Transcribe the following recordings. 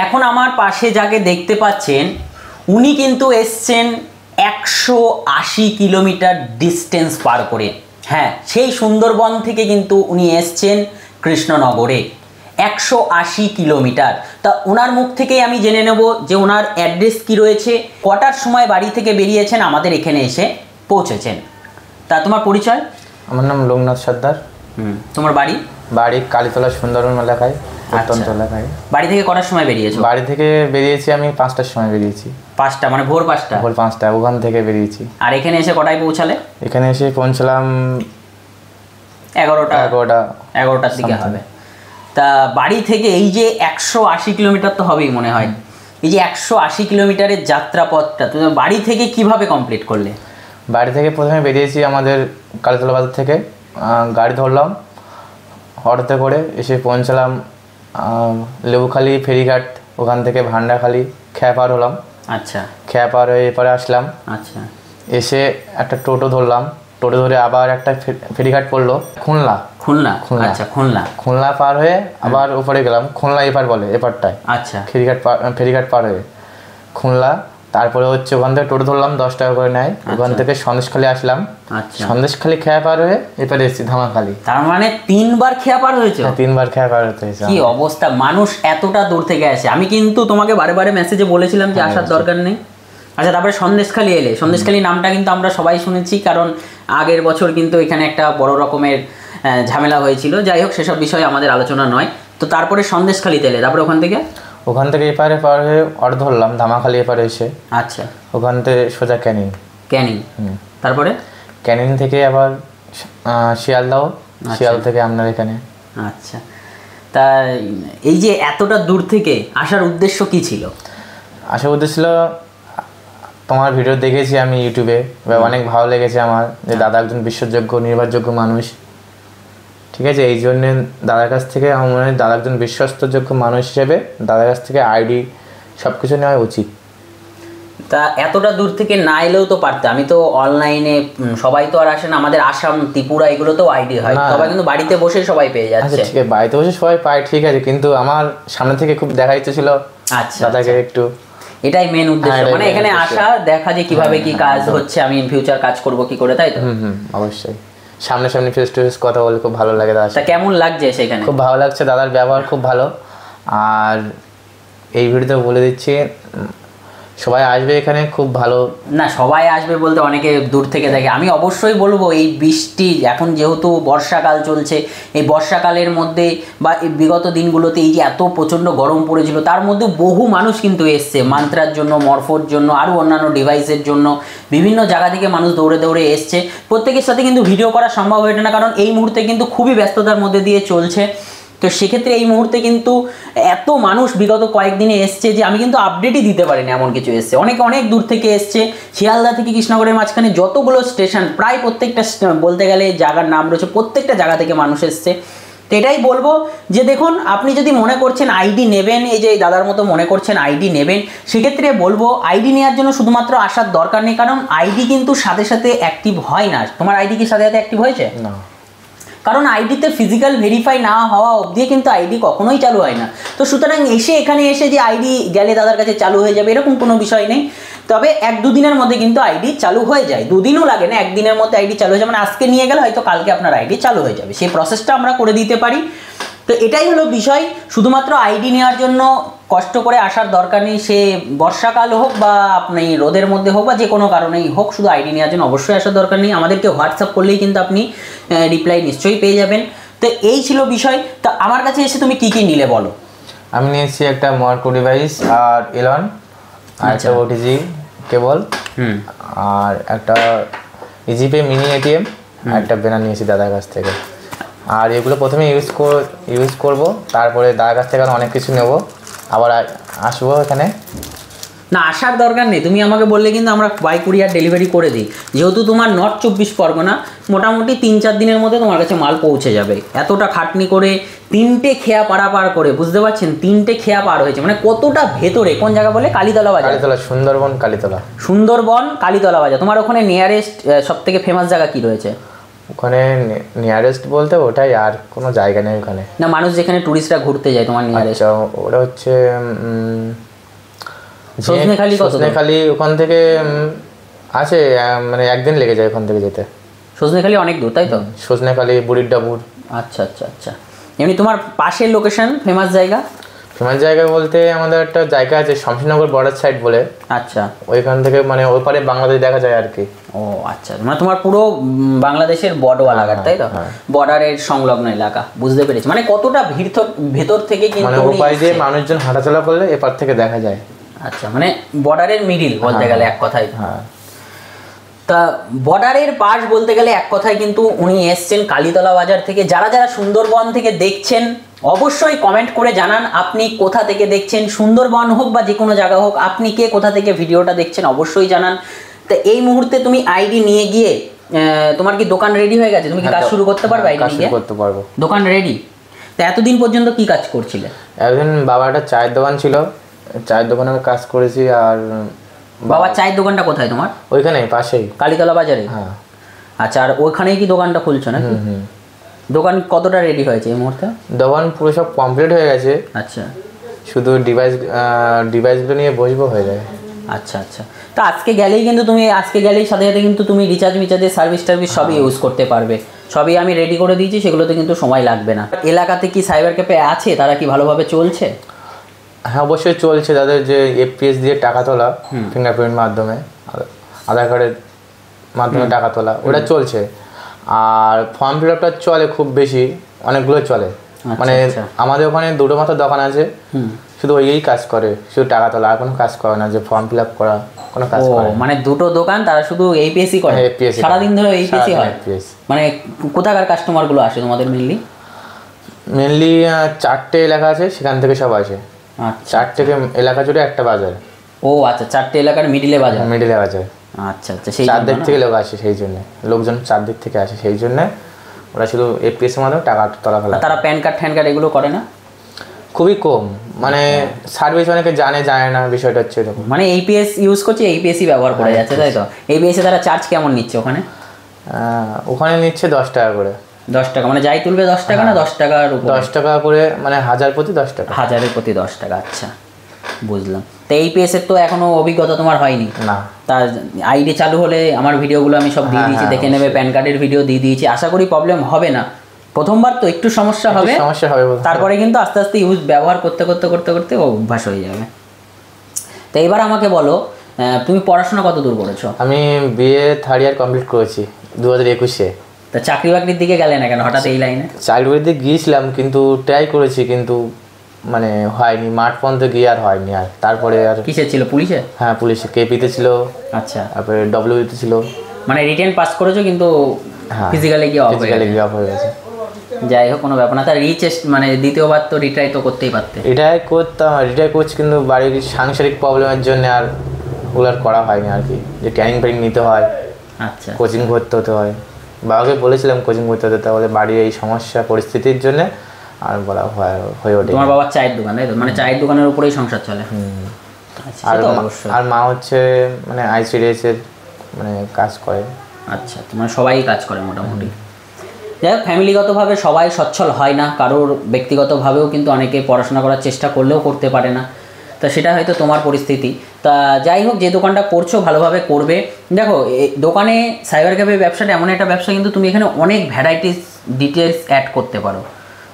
এখন আমার পাশে যাকে দেখতে পাচ্ছেন উনি কিন্তু এসছেন 180 কিলোমিটার ডিস্টেন্স পার করে। হ্যাঁ, সেই সুন্দরবন থেকে কিন্তু উনি এসছেন কৃষ্ণনগরে 180 কিলোমিটার। তা ওনার মুখ থেকেই আমি জেনে নেব যে ওনার অ্যাড্রেস কি রয়েছে, কটার সময় বাড়ি থেকে বেরিয়েছেন, আমাদের এখানে এসে পৌঁছেছেন। তা তোমার পরিচয়? আমার নাম লোকনাথ সর্দার। তোমার বাড়ি? বাড়ি কালীতলা সুন্দরবন এলাকায়, অত্যন্ত এলাকায়। বাড়ি থেকে কটার সময় বেরিয়েছো? বাড়ি থেকে বেরিয়েছি আমি 5টার সময় বেরিয়েছি। 5টা মানে ভোর 5টা? ভোর 5টা ওখান থেকে বেরিয়েছি। আর এখানে এসে কটায় পৌঁছালে? এখানে এসে পৌঁছলাম 11টার দিকে হবে। তা বাড়ি থেকে এই যে 180 কিলোমিটার তো হবেই মনে হয়, এই যে 180 কিলোমিটারের যাত্রাপথটা তুমি বাড়ি থেকে কিভাবে কমপ্লিট করলে? বাড়ি থেকে প্রথমে বেরিয়েছি আমাদের কালীতলা বাজার থেকে, গাড়ি ধরলাম, অটোতে করে এসে পৌঁছলাম লেবুখালি ফেরিঘাট, ওখান থেকে ভান্ডাখালি খেয়া পার হলাম। আচ্ছা, খেয়া পার হয়ে এপারে আসলাম। আচ্ছা, এসে একটা টোটো ধরলাম, টোটো ধরে আবার একটা ফেরিঘাট পড়লো খুলনা। আচ্ছা, খুলনা পার হয়ে আবার ওপারে গেলাম, খুলনা এপার বলে এপারটায়। আচ্ছা, ফেরিঘাট পার হয়ে খুলনা, তারপরে হচ্ছে ওখান থেকে টোটো ধরলাম, 10 টাকা করে নেয়। ওখান থেকে সন্দেশখালি আসলাম। আচ্ছা, সন্দেশখালি খেয়া পার হয়ে এপারে এসেছি ধামাখালি। তার মানে 3বার খেয়া পার হয়েছে? 3বার খেয়া পার হতে হয়েছে। কি অবস্থা, মানুষ এতটা দূর থেকে আসে। আমি কিন্তু তোমাকে বারে বারে মেসেজে বলেছিলাম যে আসার দরকার নেই। আচ্ছা, তারপরে সন্দেশখালি এলে। সন্দেশখালি নামটা কিন্তু আমরা সবাই শুনেছি, কারণ আগের বছর কিন্তু এখানে একটা বড় রকমের ঝামেলা হয়েছিল। যাই হোক, সেসব বিষয়ে আমাদের আলোচনা নয়। তো তারপরে সন্দেশখালিতে এলে, তারপরে ওখান থেকে এপারে পার হয়ে অটো ধরলাম ধামাখালি এপারে এসে। আচ্ছা, ওখান থেকে সোজা ক্যানিং। তারপরে ক্যানিং থেকে আবার শিয়ালদাহ, শিয়াল থেকে আপনার এখানে। আচ্ছা, তা এই যে এতটা দূর থেকে আসার উদ্দেশ্য কি ছিল? আসার উদ্দেশ্য ছিল, তোমার ভিডিও দেখেছি আমি ইউটিউবে, অনেক ভালো লেগেছে আমার, যে দাদা একজন বিশ্বাসযোগ্য নির্ভরযোগ্য মানুষ। ঠিক আছে, এই জন্যে দাদার কাছ থেকে আমার মনে হয় দাদা একজন বিশ্বস্তযোগ্য মানুষ হিসেবে দাদার কাছ থেকে আইডি সব কিছু নেওয়া উচিত। তা এতটা দূর থেকে না এলেও তো পারতে। আমি তো অনলাইনে, সবাই তো আর আসে না, আমাদের আসাম ত্রিপুরা এগুলোতেও আইডি হয়, সবাই কিন্তু বাড়িতে বসে সবাই পেয়ে যাচ্ছে। ঠিক আছে, বাড়িতে বসে সবাই পায়, ঠিক আছে, কিন্তু আমার সামনে থেকে খুব দেখা ইচ্ছে ছিল দাদাকে একটু। এটাই মেন উদ্দেশ্য, মানে এখানে আসা, দেখা যে কিভাবে কি কাজ হচ্ছে, আমি ইন ফিউচার কাজ করব কি করে, তাই তো? অবশ্যই সামনাসামনি ফেস টু ফেস কথা বলে খুব ভালো লাগে দাদা। তা কেমন লাগছে সেখানে? খুব ভালো লাগছে, দাদার ব্যবহার খুব ভালো। আর এই ভিডিওতে বলে দিচ্ছি, সবাই আসবে এখানে, খুব ভালো। না, সবাই আসবে বলতে অনেকে দূর থেকে দেখে। আমি অবশ্যই বলবো, এই বৃষ্টি এখন যেহেতু বর্ষাকাল চলছে, এই বর্ষাকালের মধ্যে বা এই বিগত দিনগুলোতে এই যে এত প্রচণ্ড গরম পড়েছিল, তার মধ্যে বহু মানুষ কিন্তু এসছে মান্ত্রার জন্য, মরফোর জন্য, আরও অন্যান্য ডিভাইসের জন্য। বিভিন্ন জায়গা থেকে মানুষ দৌড়ে দৌড়ে এসছে। প্রত্যেকের সাথে কিন্তু ভিডিও করা সম্ভব হয়ে ওঠে না, কারণ এই মুহূর্তে কিন্তু খুবই ব্যস্ততার মধ্যে দিয়ে চলছে। তো সেক্ষেত্রে এই মুহূর্তে কিন্তু এত মানুষ বিগত কয়েকদিনে এসছে যে আমি কিন্তু আপডেটই দিতে পারিনি, এমন কিছু এসছে। অনেক দূর থেকে এসছে। শিয়ালদা থেকে কৃষ্ণনগরের মাঝখানে যতগুলো স্টেশন, প্রায় প্রত্যেকটা বলতে গেলে জায়গার নাম রয়েছে, প্রত্যেকটা জায়গা থেকে মানুষ এসছে। তো এটাই বলবো যে দেখুন, আপনি যদি মনে করছেন আইডি নেবেন, এই যে দাদার মতো মনে করছেন আইডি নেবেন, সেক্ষেত্রে বলবো আইডি নেওয়ার জন্য শুধুমাত্র আসার দরকার নেই, কারণ আইডি কিন্তু সাথে সাথে অ্যাক্টিভ হয় না। তোমার আইডি কি সাথে সাথে অ্যাক্টিভ হয়েছে? না, কারণ আইডিতে ফিজিক্যাল ভেরিফাই না হওয়া অবধি কিন্তু আইডি কখনোই চালু হয় না। তো সুতরাং এখানে এসে যে আইডি গেলে দাদার কাছে চালু হয়ে যাবে এরকম কোনো বিষয় নেই। তবে 1-2 দিনের মধ্যে কিন্তু আইডি চালু হয়ে যায়। 2 দিনও লাগে না, 1 দিনের মধ্যে আইডি চালু হয়ে যায়। মানে আজকে নিয়ে গেলে হয়তো কালকে আপনার আইডি চালু হয়ে যাবে। সেই প্রসেসটা আমরা করে দিতে পারি। তো এটাই হলো বিষয়। শুধুমাত্র আইডি নেওয়ার জন্য কষ্ট করে আসার দরকার নেই, সে বর্ষাকাল হোক বা আপনি রোদের মধ্যে হোক বা যে কোনো কারণেই হোক, শুধু আইডি নেওয়ার জন্য অবশ্যই আসার দরকার নেই। আমাদেরকে হোয়াটসঅ্যাপ করলেই কিন্তু আপনি রিপ্লাই নিশ্চয়ই পেয়ে যাবেন। তো এই ছিল বিষয়। তো আমার কাছে এসে তুমি কি কি নিলে বলো? আমি নিয়েছি একটা মর্কো ডিভাইস আর এলন, আর একটা ওটিজি কেবল, আর একটা ইজিপে মিনি এটিএম, আর একটা ব্যানার নিয়েছি দাদার কাছ থেকে। আর এগুলো প্রথমে ইউজ করব, তারপরে দাদার কাছ থেকে অনেক কিছু নেব, আবার আসবো এখানে। না, আসার দরকার নেই, তুমি আমাকে বললে কিন্তু আমরা বাই কুরিয়ার ডেলিভারি করে দিই। যেহেতু তোমার নর্থ 24 পরগনা, মোটামুটি 3-4 দিনের মধ্যে তোমার কাছে মাল পৌঁছে যাবে। এতটা খাটনি করে 3টে খেয়া পার করে, বুঝতে পারছেন, 3টে খেয়া পার হয়েছে, মানে কতটা ভেতরে। কোন জায়গা বলে? কালীতলা বাজার। সুন্দরবন কালীতলা বাজার। তোমার ওখানে নিয়ারেস্ট সব থেকে ফেমাস জায়গা কি রয়েছে? ওখানে নিয়ারেস্ট বলতে ওটাই, আর কোনো জায়গা নেই ওখানে। না মানুষ যেখানে টুরিস্টরা ঘুরতে যায় তোমার নিয়ারেস্ট? আচ্ছা ওটা হচ্ছে সজনেখালি। সজনেখালি ওখান থেকে আছে মানে একদিন লেগে যায় ওখান থেকে যেতে। সজনেখালি অনেক দূর তাই তো? সজনেখালি, বুড়ির ডাবুর। আচ্ছা আচ্ছা আচ্ছা। এমনি তোমার পাশের লোকেশন ফেমাস জায়গা? ফেমাস জায়গা বলতে আমাদের একটা জায়গা আছে শমশেরনগর বর্ডার সাইড বলে। আচ্ছা। ওইখান থেকে মানে ওই পারে বাংলাদেশ দেখা যায় আর কি। ও আচ্ছা, মানে তোমার পুরো বাংলাদেশের বর্ডার এলাকা তাই তো? বর্ডারের সংলগ্ন এলাকা, বুঝতে পেরেছি। মানে কতটা ভেতর থেকে কিন্তু মানে ওপার দিয়ে মানুষজন হাঁটাচলা করলে এপার থেকে দেখা যায়। আচ্ছা, মানে বর্ডারের মিডিল বলতে গেলে এক কথায়। হ্যাঁ। তা বর্ডারের পাশ বলতে গেলে এক কথায় কিন্তু উনি এসছেন কালীতলা বাজার থেকে। যারা যারা সুন্দরবন থেকে দেখছেন অবশ্যই কমেন্ট করে জানান আপনি কোথা থেকে দেখছেন, সুন্দরবন হোক বা যে কোনো জায়গা হোক, আপনি কে কোথা থেকে ভিডিওটা দেখছেন অবশ্যই জানান। তা এই মুহূর্তে তুমি আইডি নিয়ে গিয়ে তোমার কি দোকান রেডি হয়ে গেছে? তুমি কি কাজ শুরু করতে পারবে? আইডি নিয়ে করতে পারবো। দোকান রেডি? তা এতদিন পর্যন্ত কি কাজ করছিলে? একদিন বাবার একটা চায়ের দোকান ছিল, চায়ের দোকানে কাজ করেছি। আর বাবার চায়ের দোকানটা কোথায় তোমার? ওইখানে পাশেই কালীতলা বাজারে? হ্যাঁ। আচ্ছা, আর ওইখানেই কি দোকানটা খুলছো নাকি? দোকান কতটা রেডি হয়েছে এই মুহূর্তে? দোকান পুরো সব কমপ্লিট হয়ে গেছে। আচ্ছা, শুধু ডিভাইসগুলো নিয়ে বসবো হয়ে যায়। আচ্ছা আচ্ছা। তা আজকে গেলেই সাথে সাথে কিন্তু তুমি রিচার্জের সার্ভিস সবই ইউজ করতে পারবে। সবই আমি রেডি করে দিয়েছি, সেগুলোতে কিন্তু সময় লাগবে না। এলাকাতে কি সাইবার ক্যাফে আছে? তারা কি ভালোভাবে চলছে? হ্যাঁ অবশ্যই চলছে। তাদের যে এফপিএস দিয়ে টাকা তোলা, ফিঙ্গারপ্রিন্ট মাধ্যমে, আধার কার্ডের মাধ্যমে টাকা তোলা, ওটা চলছে। আর ফর্ম ফিল আপটা চলে খুব বেশি, অনেকগুলো চলে। মানে আমাদের ওখানে দুটো মাত্র দোকান আছে, শুধু ওই কাজ করে, শুধু টাকা তোলা, আর কোনো কাজ করে না যে ফর্ম ফিল আপ করা, কোনো কাজ করে। মানে দুটো দোকান, তারা শুধু এইপিএসই করে? সারাদিন ধরে এইপিএসই হয়? মানে কোথাকার কাস্টমারগুলো আসে তোমাদের মেনলি? মেনলি 4টে এলাকা আছে, সেখান থেকে সব আসে। 4টে এলাকা জুড়ে একটা বাজার। ও আচ্ছা, 4টে এলাকার মিডিলে বাজার? মিডিলে বাজার। আচ্ছা আচ্ছা। সেই চারদিক থেকে লোক আসে, সেই জন্য লোকজন চারদিক থেকে আসে, সেই জন্য ওরা শুধু এফপিএস এর মাধ্যমে টাকা তোলা ফেলা। তারা প্যান কার্ড এগুলো করে না? খুবই কম, মানে সার্ভিস অনেকে জানে না, বিষয়টা হচ্ছে এরকম। মানে এইপিএস ইউজ করছে, এইপিএসই ব্যবহার করে যাচ্ছে তাই তো? এইপিএসে তারা চার্জ কেমন নিচ্ছে ওখানে? ওখানে নিচ্ছে 10 টাকা করে। 10 টাকা মানে যাই তুলবে 10 টাকা না 10 টাকার উপর? 10 টাকা করে, মানে 1000 প্রতি 10 টাকা। 1000-এর প্রতি 10 টাকা। আচ্ছা, বুঝলাম। তো এইপিএস এর তো এখনো অভিজ্ঞতা তোমার হয়নি? না। তার আইডি চালু হলে আমার ভিডিওগুলো আমি সব দিয়ে দিয়েছি, দেখে নেবে। প্যান কার্ডের ভিডিও দিয়ে দিয়েছি, আশা করি প্রবলেম হবে না। প্রথমবার তো একটু সমস্যা হবে, তারপরে কিন্তু আস্তে আস্তে ব্যবহার করতে করতে করতে করতে অভ্যাস হয়ে যাবে। তো এবার আমাকে বলো, তুমি পড়াশোনা কত দূর করেছো? আমি বিএ 3rd ইয়ার কমপ্লিট করেছি 2021-এ। তা চাকরি বাকরির দিকে গেলে না কেন হঠাৎ এই লাইনে? চাকরি বাকরির দিকে গিয়েছিলাম, কিন্তু ট্রাই করেছি, কিন্তু মানে হয়নি, মাঠ পর্যন্ত গিয়ে আর হয়নি। আর তারপরে আর কিসে ছিল? পুলিশে? হ্যাঁ পুলিশে, কেপিতে ছিল। আচ্ছা। তারপরে ডব্লিউতে ছিল। মানে রিটেন পাস করেছো কিন্তু ফিজিক্যালি গিয়ে অফ হয়ে গেছে। যাই হোক, কোনো ব্যাপার না। তার মানে দ্বিতীয়বার তো রিট্রাই তো করতেই পারতে। রিট্রাই করছি, কিন্তু বাড়ির সাংসারিক প্রবলেমের জন্য আর ওগুলো আর করা হয়নি আর কি। যে ট্রেনিং নিতে হয়, আচ্ছা, কোচিং করতে হতে হয়। বাবাকে বলেছিলাম কোচিং করতে হতে, তাহলে বাড়ির এই সমস্যা পরিস্থিতির জন্য আর বলা হয়ে ওঠে। তোমার বাবার চায়ের দোকান তাই তো? মানে চায়ের দোকানের উপরেই সংসার চলে? আর মা হচ্ছে মানে আইসিডিএস এর মানে কাজ করে। আচ্ছা, তোমার সবাই কাজ করে মোটামুটি। যাই হোক, ফ্যামিলিগতভাবে সবাই সচ্ছল হয় না, কারোর ব্যক্তিগতভাবেও কিন্তু অনেকে পড়াশোনা করার চেষ্টা করলেও করতে পারে না। তা সেটা হয়তো তোমার পরিস্থিতি। তা যাই হোক, যে দোকানটা করছো ভালোভাবে করবে। দেখো, দোকানে সাইবার ক্যাফে ব্যবসাটা এমন একটা ব্যবসা, কিন্তু তুমি এখানে অনেক ভ্যারাইটিস ডিটেলস অ্যাড করতে পারো।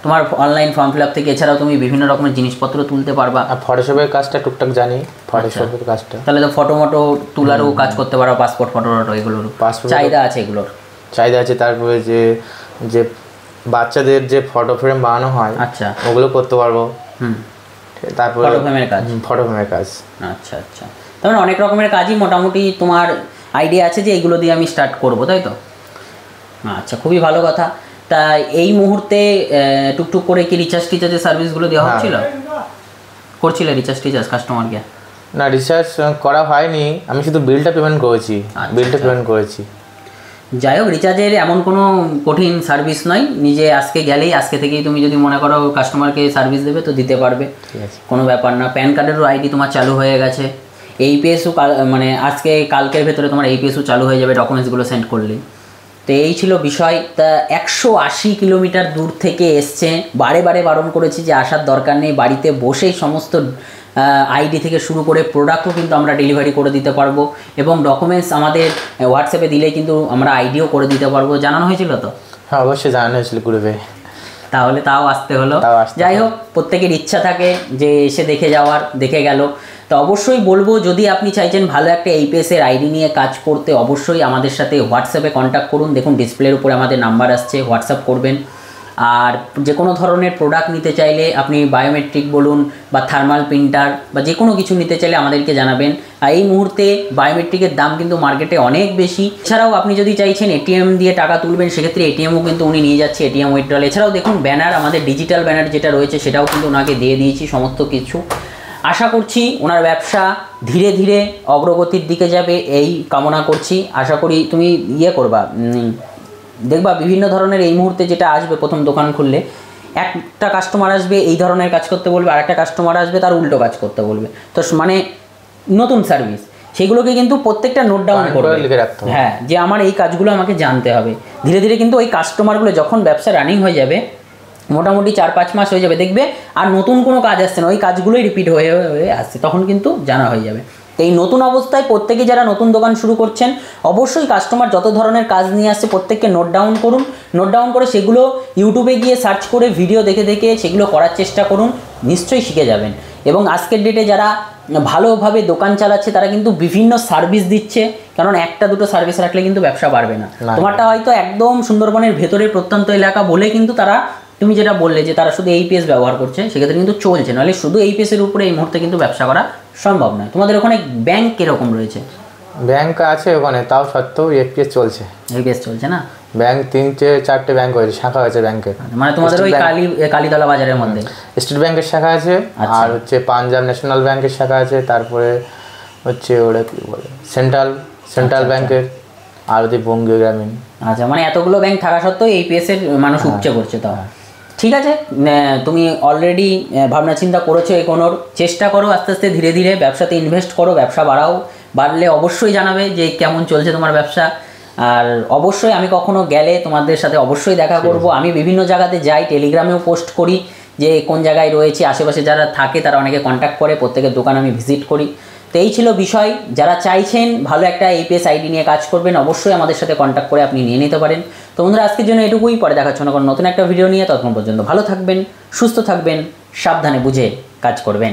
তোমার অনলাইন ফর্ম ফিল আপ থেকে এছাড়াও তুমি বিভিন্ন রকমের জিনিসপত্র তুলতে পারবা। আর ফটোশপের কাজটা টুকটাক জানি, ফটোশপের কাজটা। তাহলে তো ফটো তোলারও কাজ করতে পারো, পাসপোর্ট ফটো এগুলোর চাহিদা আছে, এগুলোর চাহিদা আছে। তারপরে যে বাচ্চাদের যে ফটো ফ্রেম বানানো হয়, আচ্ছা, ওগুলো করতে পারবো। তারপরে ফটো ফ্রেমের কাজ। আচ্ছা আচ্ছা, তার মানে অনেক রকমের কাজই মোটামুটি তোমার আইডিয়া আছে যে এইগুলো দিয়ে আমি স্টার্ট করবো, তাই তো? আচ্ছা, খুবই ভালো কথা। তা এই মুহূর্তে টুকটুক করে কি রিচার্জের সার্ভিসগুলো দেওয়া হচ্ছিল? করছিলে রিচার্জ কাস্টমারকে? না, রিচার্জ করা হয়নি, আমি শুধু বিলটা পেমেন্ট করেছি। যাই হোক, রিচার্জের এমন কোনো কঠিন সার্ভিস নয়। নিজে আজকে থেকেই তুমি যদি মনে করো কাস্টমারকে সার্ভিস দেবে তো দিতে পারবে, কোনো ব্যাপার না। প্যান কার্ডেরও আইডি তোমার চালু হয়ে গেছে। এইপিএসও মানে কালকের ভেতরে তোমার এইপিএসও চালু হয়ে যাবে ডকুমেন্টসগুলো সেন্ড করলে। তো এই ছিল বিষয়। তা 180 কিলোমিটার দূর থেকে এসছে, বারে বারে বারণ করেছি যে আসার দরকার নেই, বাড়িতে বসেই সমস্ত আইডি থেকে শুরু করে প্রোডাক্টও কিন্তু আমরা ডেলিভারি করে দিতে পারবো, এবং ডকুমেন্টস আমাদের হোয়াটসঅ্যাপে দিলে কিন্তু আমরা আইডিও করে দিতে পারবো। জানানো হয়েছিল তো? হ্যাঁ অবশ্যই জানানো হয়েছিল গ্রুপে। তাহলে তাও আসতে হলো। যাই হোক, প্রত্যেকের ইচ্ছা থাকে যে এসে দেখে যাওয়ার, দেখে গেল। তো অবশ্যই বলবো, যদি আপনি চাইছেন ভালো একটা এইপিএসের আইডি নিয়ে কাজ করতে, অবশ্যই আমাদের সাথে হোয়াটসঅ্যাপে কন্ট্যাক্ট করুন। দেখুন ডিসপ্লের উপরে আমাদের নাম্বার আসছে, হোয়াটসঅ্যাপ করবেন। আর যে কোনো ধরনের প্রোডাক্ট নিতে চাইলে আপনি বায়োমেট্রিক বলুন বা থার্মাল প্রিন্টার বা যে কোনো কিছু নিতে চাইলে আমাদেরকে জানাবেন। আর এই মুহূর্তে বায়োমেট্রিকের দাম কিন্তু মার্কেটে অনেক বেশি। এছাড়াও আপনি যদি চাইছেন এটিএম দিয়ে টাকা তুলবেন, সেক্ষেত্রে এটিএমও কিন্তু উনি নিয়ে যাচ্ছে, এটিএম উইথড্রল। এছাড়াও দেখুন ব্যানার, আমাদের ডিজিটাল ব্যানার যেটা রয়েছে সেটাও কিন্তু ওনাকে দিয়ে দিয়েছি সমস্ত কিছু। আশা করছি ওনার ব্যবসা ধীরে ধীরে অগ্রগতির দিকে যাবে, এই কামনা করছি। আশা করি তুমি করবা, দেখবা বিভিন্ন ধরনের এই মুহূর্তে যেটা আসবে, প্রথম দোকান খুললে একটা কাস্টমার আসবে এই ধরনের কাজ করতে বলবে, আরেকটা কাস্টমার আসবে তার উল্টো কাজ করতে বলবে। তো মানে নতুন সার্ভিস, সেগুলোকে কিন্তু প্রত্যেকটা নোট ডাউন করবে, হ্যাঁ, যে আমার এই কাজগুলো আমাকে জানতে হবে। ধীরে ধীরে কিন্তু ওই কাস্টমারগুলো যখন ব্যবসা রানিং হয়ে যাবে, মোটামুটি 4-5 মাস হয়ে যাবে, দেখবে আর নতুন কোনো কাজ আসছে না, ওই কাজগুলোই রিপিট হয়ে হয়ে আসছে, তখন কিন্তু জানা হয়ে যাবে। এই নতুন অবস্থায় প্রত্যেকে যারা নতুন দোকান শুরু করছেন, অবশ্যই কাস্টমার যত ধরনের কাজ নিয়ে আসছে প্রত্যেককে নোট ডাউন করুন। নোট ডাউন করে সেগুলো ইউটিউবে গিয়ে সার্চ করে ভিডিও দেখে দেখে সেগুলো করার চেষ্টা করুন, নিশ্চয়ই শিখে যাবেন। এবং আজকের ডেটে যারা ভালোভাবে দোকান চালাচ্ছে তারা কিন্তু বিভিন্ন সার্ভিস দিচ্ছে, কারণ একটা দুটো সার্ভিস রাখলে কিন্তু ব্যবসা বাড়বে না। তোমারটা হয়তো একদম সুন্দরবনের ভেতরের প্রত্যন্ত এলাকা বলে কিন্তু তারা, তুমি যেটা বললে যে তারা শুধু এইপিএস ব্যবহার করছে, সেক্ষেত্রে কিন্তু চলছে, নাহলে শুধু এইপিএসের উপরে এই মুহূর্তে কিন্তু ব্যবসা করা সম্ভব নয়। তোমাদের ওখানে ব্যাংক কিরকম রয়েছে? ব্যাংক আছে ওখানে, তাও সত্ত্বেও এপিএস চলছে। এপিএস চলছে না? ব্যাংক 3-4টে ব্যাংক হয়েছে, শাখা হয়েছে ব্যাংকের। মানে তোমাদের ওই কালীতলা বাজারের মধ্যে স্টেট ব্যাংকের শাখা আছে, আর হচ্ছে পাঞ্জাব ন্যাশনাল ব্যাংকের শাখা আছে, তারপরে হচ্ছে ওটা কি বলে সেন্ট্রাল ব্যাংকের, আর ওদের বঙ্গীয় গ্রামীণ। আচ্ছা, মানে এতগুলো ব্যাংক থাকা সত্ত্বেও এইপিএস এর মানুষ উপচে পড়ছে। তাও ঠিক আছে, তুমি অলরেডি ভাবনা চিন্তা করেছো, এগোনোর চেষ্টা করো, আস্তে আস্তে ধীরে ধীরে ব্যবসাতে ইনভেস্ট করো, ব্যবসা বাড়াও। বাড়লে অবশ্যই জানাবে যে কেমন চলছে তোমার ব্যবসা। আর অবশ্যই আমি কখনো গেলে তোমাদের সাথে অবশ্যই দেখা করব। আমি বিভিন্ন জায়গাতে যাই, টেলিগ্রামেও পোস্ট করি যে কোন জায়গায় রয়েছে, আশেপাশে যারা থাকে তারা অনেকে কন্ট্যাক্ট করে, প্রত্যেকের দোকান আমি ভিজিট করি। তো এই ছিল বিষয়। যারা চাইছেন ভালো একটা এইপিএস আইডি নিয়ে কাজ করবেন, অবশ্যই আমাদের সাথে কন্ট্যাক্ট করে আপনি নিয়ে নিতে পারেন। তো বন্ধুরা, আজকের জন্য এটুকুই, পরে দেখাচ্ছ না কোনো নতুন একটা ভিডিও নিয়ে। ততক্ষণ পর্যন্ত ভালো থাকবেন, সুস্থ থাকবেন, সাবধানে বুঝে কাজ করবেন।